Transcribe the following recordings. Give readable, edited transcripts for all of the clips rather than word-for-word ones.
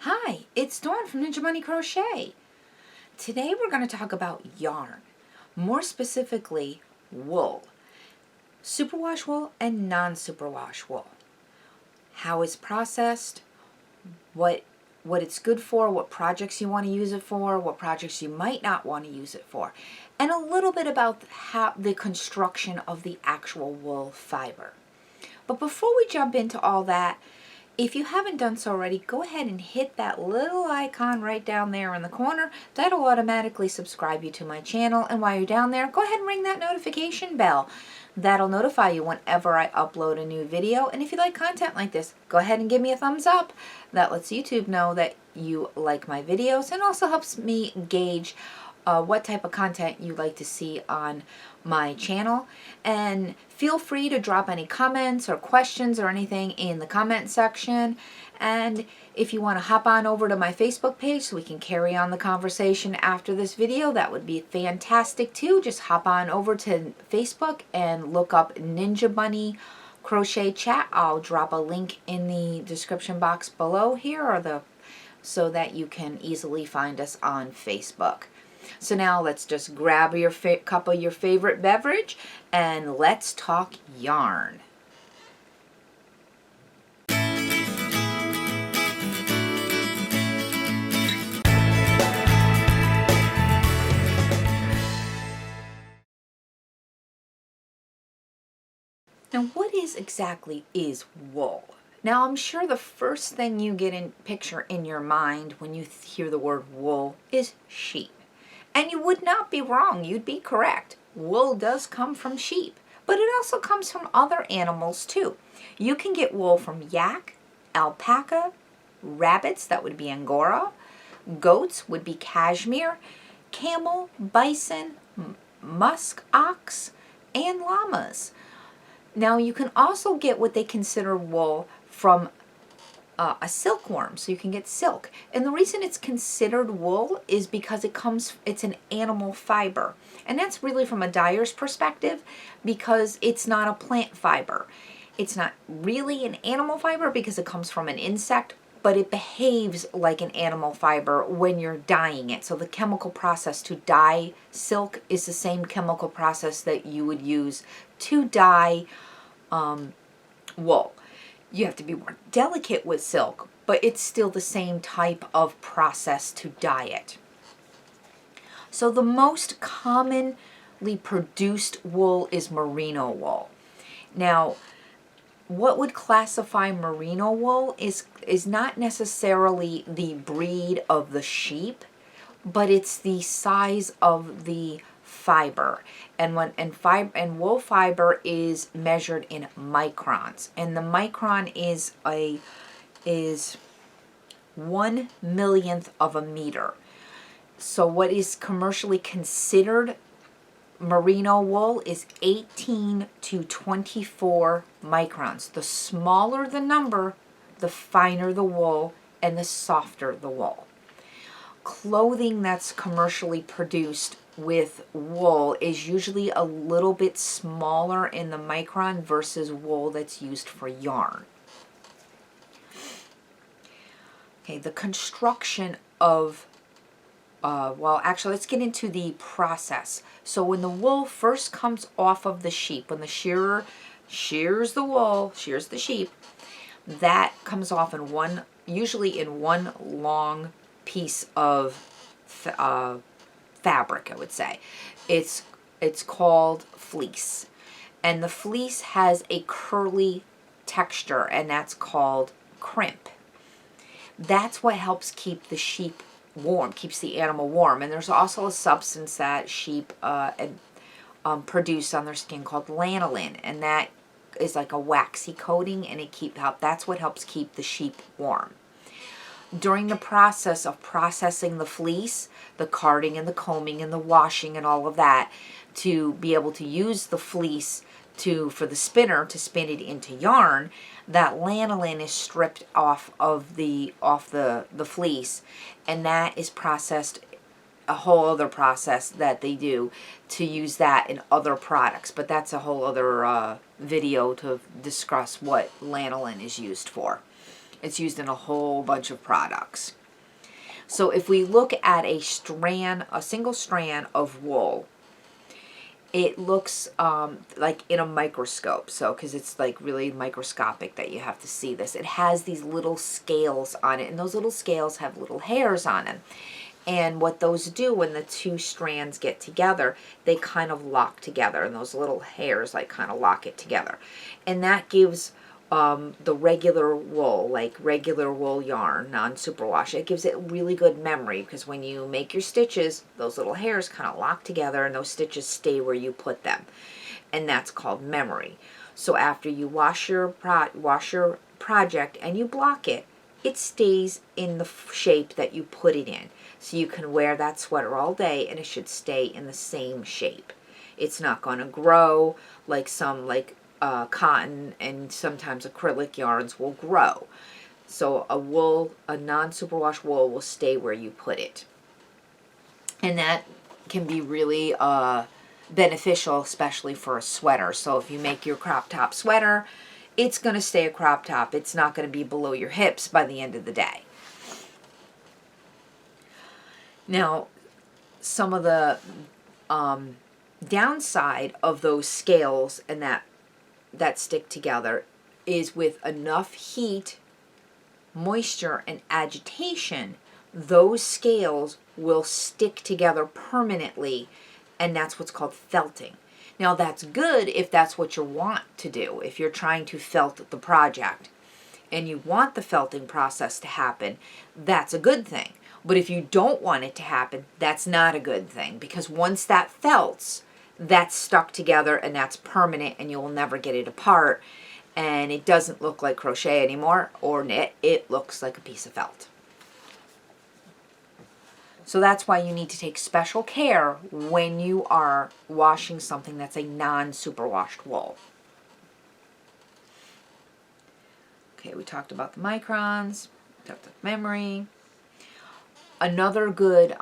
Hi, it's Dawn from Ninja Money Crochet. Today we're going to talk about yarn, more specifically wool, superwash wool and non-superwash wool, how it's processed, what it's good for, what projects you want to use it for, what projects you might not want to use it for, and a little bit about how the construction of the actual wool fiber. But before we jump into all that, if you haven't done so already, go ahead and hit that little icon right down there in the corner. That'll automatically subscribe you to my channel. And while you're down there, go ahead and ring that notification bell. That'll notify you whenever I upload a new video. And if you like content like this, go ahead and give me a thumbs up. That lets YouTube know that you like my videos and also helps me gauge what type of content you like to see on my channel. And feel free to drop any comments or questions or anything in the comment section. And if you want to hop on over to my Facebook page so we can carry on the conversation after this video, that would be fantastic too. Just hop on over to Facebook and look up Ninja Bunny Crochet Chat. I'll drop a link in the description box below here, or so that you can easily find us on Facebook. So now let's just grab your cup of your favorite beverage and let's talk yarn. Now, what exactly is wool? Now, I'm sure the first thing you picture in your mind when you hear the word wool is sheep. And you would not be wrong, you'd be correct. Wool does come from sheep, but it also comes from other animals too. You can get wool from yak, alpaca, rabbits, that would be Angora, goats would be cashmere, camel, bison, musk ox, and llamas. Now you can also get what they consider wool from a silkworm, so you can get silk. And the reason it's considered wool is because it's an animal fiber. And that's really from a dyer's perspective, because it's not a plant fiber. It's not really an animal fiber because it comes from an insect, but it behaves like an animal fiber when you're dyeing it. So the chemical process to dye silk is the same chemical process that you would use to dye wool. You have to be more delicate with silk, but it's still the same type of process to dye it. So the most commonly produced wool is merino wool. Now, what would classify merino wool is not necessarily the breed of the sheep, but it's the size of the fiber. And wool fiber is measured in microns, and the micron is 1/1,000,000th of a meter. So what is commercially considered merino wool is 18 to 24 microns. The smaller the number, the finer the wool and the softer the wool. Clothing that's commercially produced with wool is usually a little bit smaller in the micron versus wool that's used for yarn. Okay, the construction of, well, actually, let's get into the process. So when the wool first comes off of the sheep, when the shearer shears the wool, shears the sheep, that comes off in usually in one long piece of fabric, I would say. It's called fleece. And the fleece has a curly texture, and that's called crimp. That's what helps keep the sheep warm, keeps the animal warm. And there's also a substance that sheep produce on their skin called lanolin, and that is like a waxy coating, and that's what helps keep the sheep warm. During the process of processing the fleece, the carding and the combing and the washing and all of that, to be able to use the fleece for the spinner to spin it into yarn, that lanolin is stripped off the fleece, and that is processed, a whole other process that they do to use that in other products. But that's a whole other video to discuss what lanolin is used for. It's used in a whole bunch of products. So if we look at a single strand of wool, it looks like in a microscope. So, because it's like really microscopic that you have to see this. It has these little scales on it, and those little scales have little hairs on them. And what those do when the two strands get together, they kind of lock together, and those little hairs like kind of lock it together. And that gives the regular wool, like regular wool yarn, non-superwash, it gives it really good memory, because when you make your stitches, those little hairs kind of lock together and those stitches stay where you put them. And that's called memory. So after you wash your project and you block it, it stays in the shape that you put it in. So you can wear that sweater all day and it should stay in the same shape. It's not going to grow like some cotton and sometimes acrylic yarns will grow. So a non-superwash wool will stay where you put it. And that can be really beneficial, especially for a sweater. So if you make your crop top sweater, it's going to stay a crop top. It's not going to be below your hips by the end of the day. Now, some of the downside of those scales and that stick together is with enough heat, moisture, and agitation, those scales will stick together permanently, and that's what's called felting. Now that's good if that's what you want to do, if you're trying to felt the project and you want the felting process to happen, that's a good thing. But if you don't want it to happen, that's not a good thing, because once that felts, that's stuck together and that's permanent and you will never get it apart, and it doesn't look like crochet anymore or knit, it looks like a piece of felt. So that's why you need to take special care when you are washing something that's a non-superwashed wool. Okay, we talked about the microns, we talked about memory. Another good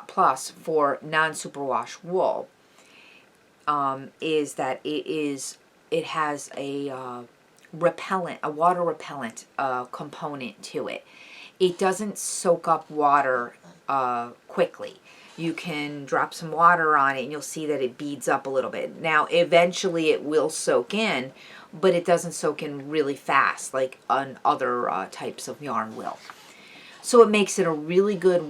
plus for non-superwash wool is that it has a water repellent component to it. It doesn't soak up water quickly. You can drop some water on it and you'll see that it beads up a little bit. Now eventually it will soak in, but it doesn't soak in really fast like on other types of yarn will. So it makes it a really good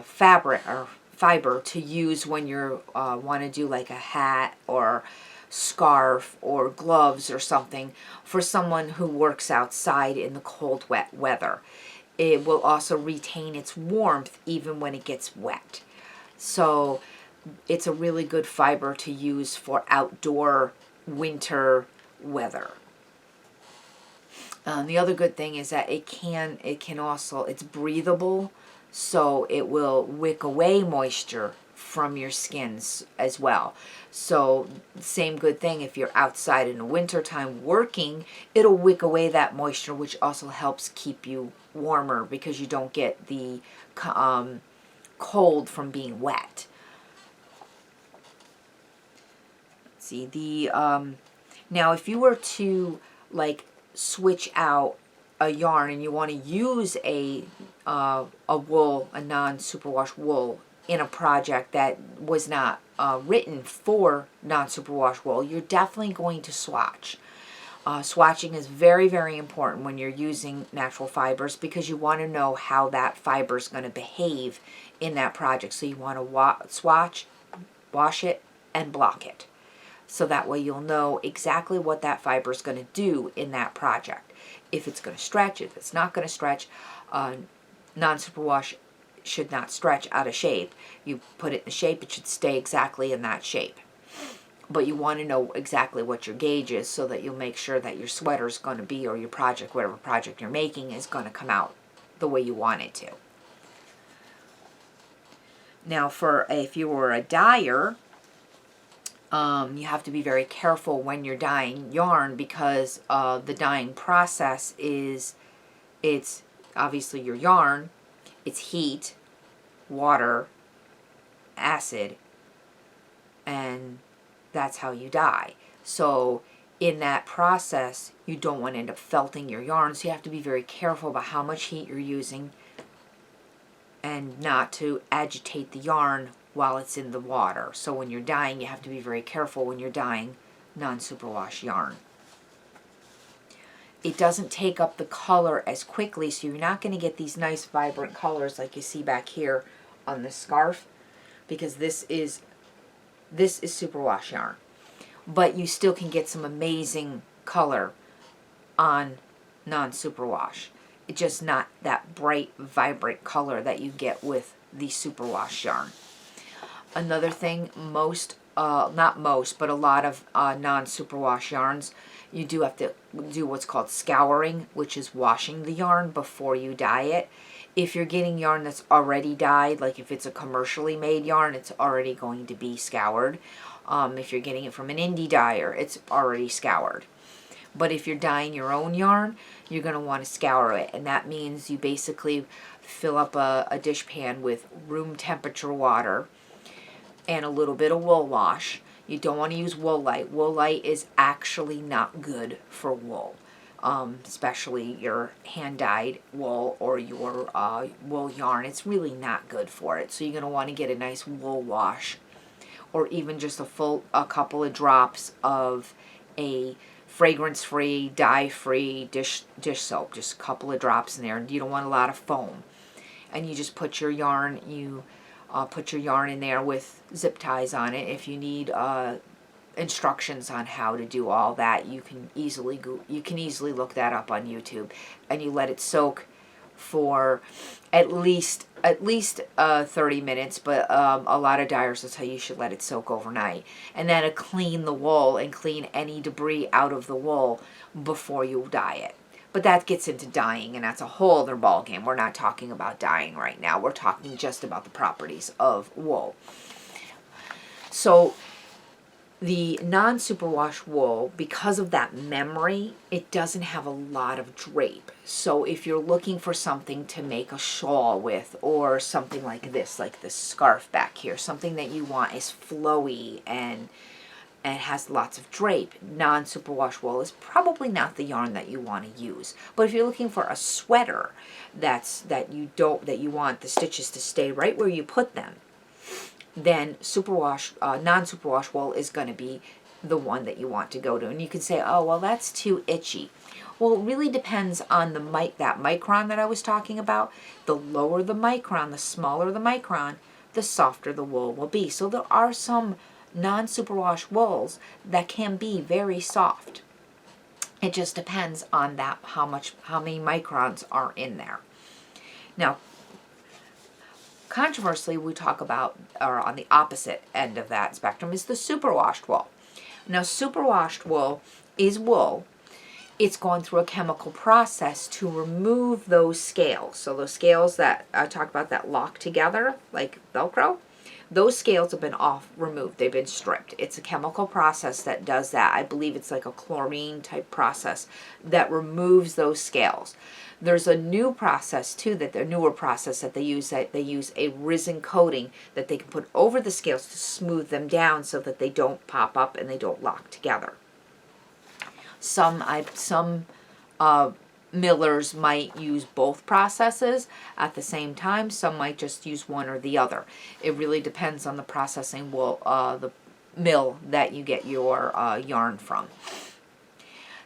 fabric or fiber to use when you want to do like a hat or scarf or gloves or something for someone who works outside in the cold, wet weather. It will also retain its warmth even when it gets wet. So it's a really good fiber to use for outdoor winter weather. The other good thing is that it can also, it's breathable, so it will wick away moisture from your skins as well. So same good thing if you're outside in the wintertime working, it'll wick away that moisture, which also helps keep you warmer because you don't get the cold from being wet. Let's see, now if you were to like switch out a yarn and you want to use a wool, a non-superwash wool in a project that was not written for non-superwash wool, you're definitely going to swatch. Swatching is very, very important when you're using natural fibers because you want to know how that fiber is going to behave in that project. So you want to swatch, wash it, and block it. So that way you'll know exactly what that fiber is going to do in that project. If it's going to stretch, if it's not going to stretch, non-superwash should not stretch out of shape. You put it in the shape, it should stay exactly in that shape. But you want to know exactly what your gauge is so that you'll make sure that your sweater is going to be, or your project, whatever project you're making, is going to come out the way you want it to. Now if you were a dyer, you have to be very careful when you're dyeing yarn because the dyeing process it's obviously your yarn, it's heat, water, acid, and that's how you dye. So in that process, you don't want to end up felting your yarn, so you have to be very careful about how much heat you're using and not to agitate the yarn while it's in the water. So when you're dyeing, you have to be very careful when you're dyeing non-superwash yarn. It doesn't take up the color as quickly, so you're not going to get these nice vibrant colors like you see back here on this scarf, because this is superwash yarn. But you still can get some amazing color on non-superwash. It's just not that bright, vibrant color that you get with the superwash yarn. Another thing, not most, but a lot of non-superwash yarns, you do have to do what's called scouring, which is washing the yarn before you dye it. If you're getting yarn that's already dyed, like if it's a commercially made yarn, it's already going to be scoured. If you're getting it from an indie dyer, it's already scoured. But if you're dyeing your own yarn, you're going to want to scour it. And that means you basically fill up a dish pan with room temperature water and a little bit of wool wash. You don't want to use Woolite. Woolite is actually not good for wool, especially your hand-dyed wool or your wool yarn. It's really not good for it. So you're going to want to get a nice wool wash, or even just a couple of drops of a fragrance-free, dye-free dish soap. Just a couple of drops in there. You don't want a lot of foam. And you just put your yarn, put your yarn in there with zip ties on it. If you need instructions on how to do all that, you can easily look that up on YouTube, and you let it soak for at least 30 minutes, but a lot of dyers will tell you should let it soak overnight, and then clean the wool and clean any debris out of the wool before you dye it. But that gets into dyeing, and that's a whole other ballgame. We're not talking about dyeing right now. We're talking just about the properties of wool. So the non-superwash wool, because of that memory, it doesn't have a lot of drape. So if you're looking for something to make a shawl with, or something like this scarf back here, something that you want is flowy and has lots of drape, non-superwash wool is probably not the yarn that you want to use. But if you're looking for a sweater that you want the stitches to stay right where you put them, then non-superwash wool is going to be the one that you want to go to. And you can say, oh, well, that's too itchy. Well, it really depends on that micron that I was talking about. The lower the micron, the smaller the micron, the softer the wool will be. So there are some non-superwash wools that can be very soft. It just depends on how many microns are in there. Now, controversially, we talk about, or on the opposite end of that spectrum, is the superwashed wool. Now, superwashed wool is wool. It's going through a chemical process to remove those scales. So those scales that I talked about that lock together like Velcro, those scales have been removed. They've been stripped. It's a chemical process that does that. I believe it's like a chlorine type process that removes those scales. There's a new process too, newer process that they use. They use a resin coating that they can put over the scales to smooth them down so that they don't pop up and they don't lock together. Some millers might use both processes at the same time. Some might just use one or the other. It really depends on the processing the mill that you get your yarn from.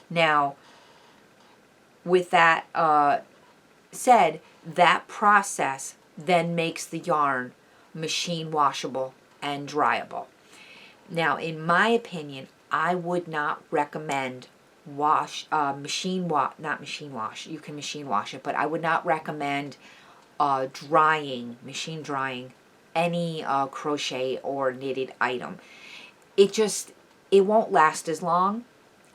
Now, with that said, that process then makes the yarn machine washable and dryable. Now, in my opinion, I would not recommend machine wash. You can machine wash it, but I would not recommend machine drying any crochet or knitted item. It won't last as long,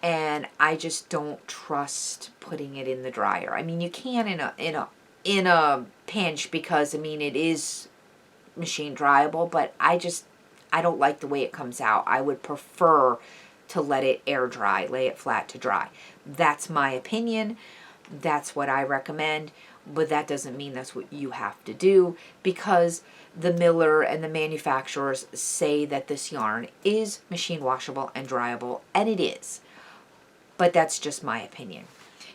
and I just don't trust putting it in the dryer. I mean, you can in a pinch, because I mean it is machine dryable, but I don't like the way it comes out. I would prefer to let it air dry, lay it flat to dry. That's my opinion. That's what I recommend. but that doesn't mean that's what you have to do, because the miller and the manufacturers say that this yarn is machine washable and dryable, and it is. But that's just my opinion.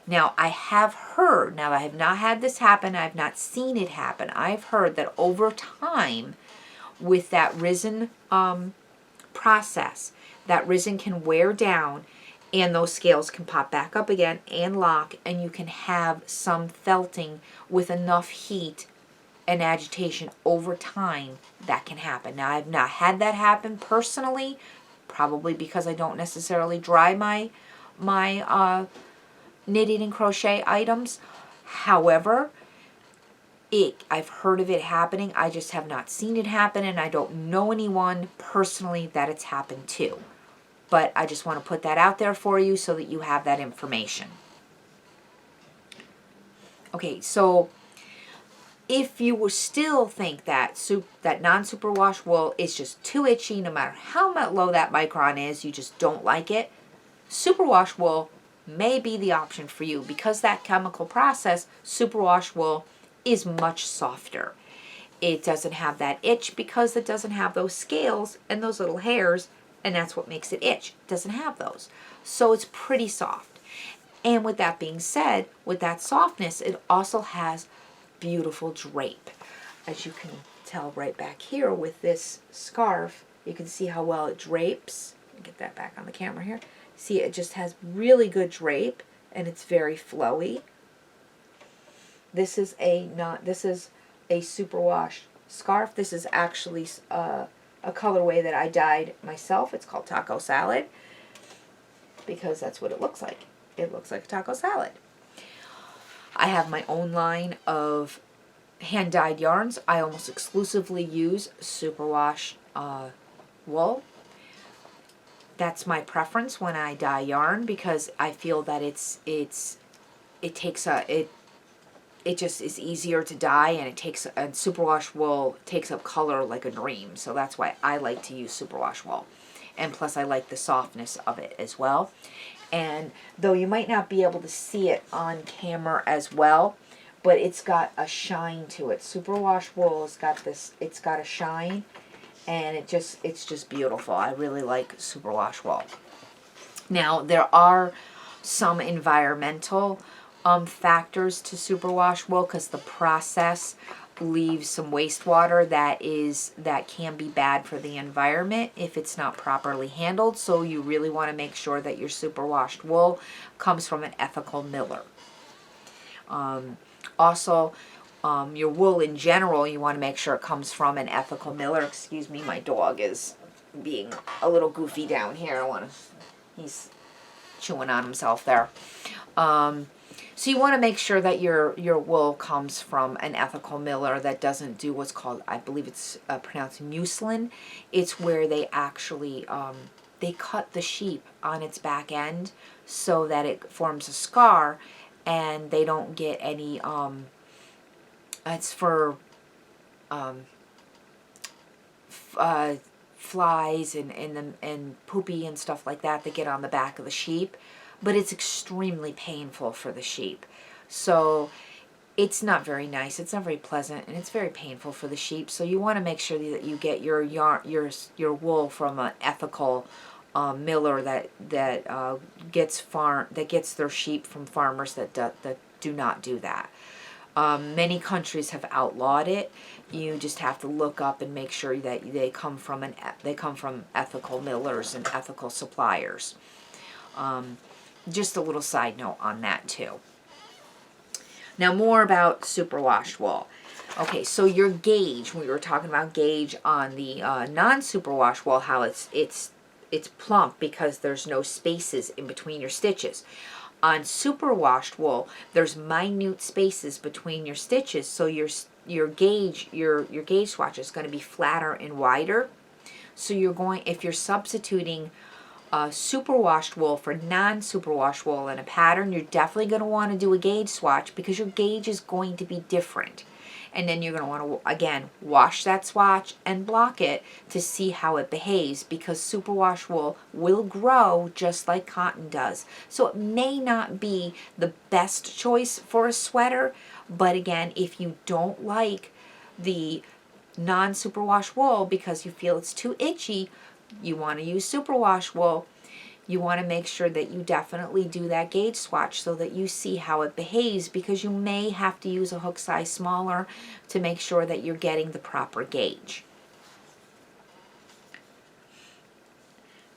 Now, I have heard, now I have not had this happen, I have not seen it happen, I've heard that over time, with that resin process, that resin can wear down and those scales can pop back up again and lock, and you can have some felting with enough heat and agitation over time. That can happen. Now, I've not had that happen personally, probably because I don't necessarily dry my knitting and crochet items. However, I've heard of it happening. I just have not seen it happen, and I don't know anyone personally that it's happened to. But I just want to put that out there for you so that you have that information. Okay, so if you will still think that non-superwash wool is just too itchy, no matter how low that micron is, you just don't like it, superwash wool may be the option for you, because that chemical process, superwash wool, is much softer. It doesn't have that itch because it doesn't have those scales and those little hairs, and that's what makes it itch. It doesn't have those. So it's pretty soft. And with that being said, with that softness, it also has beautiful drape. As you can tell right back here with this scarf, you can see how well it drapes. Let me get that back on the camera here. See, it just has really good drape, and it's very flowy. This is a superwash scarf. This is actually a colorway that I dyed myself. It's called taco salad, because that's what it looks like. It looks like a taco salad. I have my own line of hand-dyed yarns. I almost exclusively use superwash wool. That's my preference when I dye yarn, because I feel that it just is easier to dye, and superwash wool takes up color like a dream. So that's why I like to use superwash wool. And plus I like the softness of it as well. And though you might not be able to see it on camera as well, but it's got a shine to it. Superwash wool has got this, it's got a shine, and it's just beautiful. I really like superwash wool. Now, there are some environmental factors to superwash wool, because the process leaves some wastewater that can be bad for the environment if it's not properly handled. So you really want to make sure that your superwashed wool comes from an ethical miller. Also, your wool in general, you want to make sure it comes from an ethical miller. Excuse me, my dog is being a little goofy down here. He's chewing on himself there. So you want to make sure that your wool comes from an ethical miller that doesn't do what's called, I believe it's pronounced muslin. It's where they actually, they cut the sheep on its back end so that it forms a scar, and they don't get any, it's for flies and poopy and stuff like that get on the back of the sheep. But it's extremely painful for the sheep. So it's not very nice, it's not very pleasant, and it's very painful for the sheep. So you want to make sure that you get your yarn, your wool from an ethical miller that gets their sheep from farmers that do not do that. Many countries have outlawed it. You just have to look up and make sure that they come from ethical millers and ethical suppliers. Just a little side note on that too. Now, more about superwash wool. Okay, so your gauge, we were talking about gauge on the non-superwash wool, how it's plump because there's no spaces in between your stitches. On superwashed wool, there's minute spaces between your stitches, so your gauge swatch is going to be flatter and wider. So if you're substituting superwashed wool for non-superwashed wool in a pattern, you're definitely going to want to do a gauge swatch, because your gauge is going to be different. And then you're going to want to, again, wash that swatch and block it to see how it behaves, because superwash wool will grow just like cotton does. So it may not be the best choice for a sweater, But again, if you don't like the non-superwash wool because you feel it's too itchy, you want to use superwash wool, you want to make sure that you definitely do that gauge swatch so that you see how it behaves, because you may have to use a hook size smaller to make sure that you're getting the proper gauge.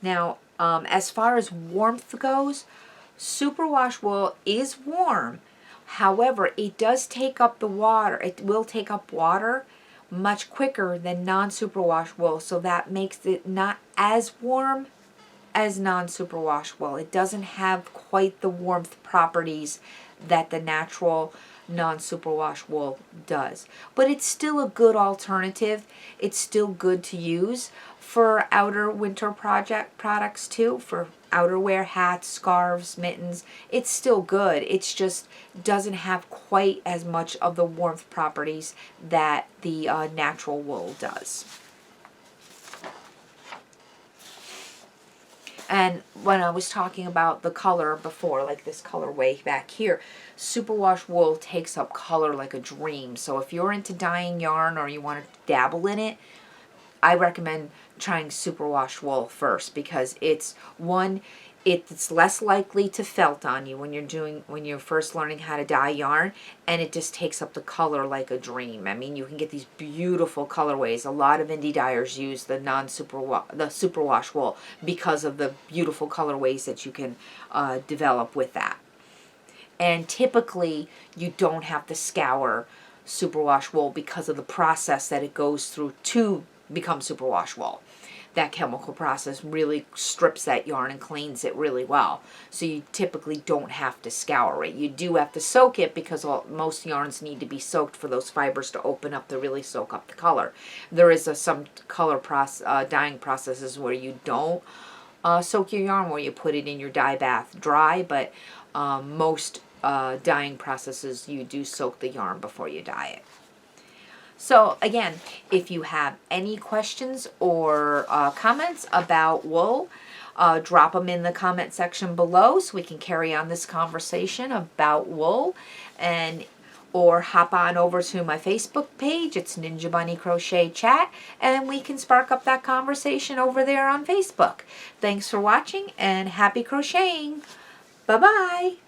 Now, as far as warmth goes, superwash wool is warm. However, it does take up the water. It will take up water much quicker than non-superwash wool, so that makes it not as warm as non-superwash wool. It doesn't have quite the warmth properties that the natural non-superwash wool does. But it's still a good alternative. It's still good to use for outer winter products too, for outerwear, hats, scarves, mittens. It's still good. It's just doesn't have quite as much of the warmth properties that the natural wool does. And when I was talking about the color before, like this colorway back here, superwash wool takes up color like a dream. So if you're into dyeing yarn or you want to dabble in it, I recommend trying superwash wool first, because it's less likely to felt on you when you're first learning how to dye yarn, and it just takes up the color like a dream. I mean, you can get these beautiful colorways. A lot of indie dyers use the superwash wool because of the beautiful colorways that you can develop with that. And typically, you don't have to scour superwash wool because of the process that it goes through to become superwash wool. That chemical process really strips that yarn and cleans it really well. So you typically don't have to scour it. You do have to soak it, because most yarns need to be soaked for those fibers to open up to really soak up the color. There is some color dyeing processes where you don't soak your yarn, where you put it in your dye bath dry, but most dyeing processes you do soak the yarn before you dye it. So again, if you have any questions or comments about wool, drop them in the comment section below so we can carry on this conversation about wool, or hop on over to my Facebook page. It's Ninja Bunny Crochet Chat, and we can spark up that conversation over there on Facebook. Thanks for watching, and happy crocheting. Bye-bye.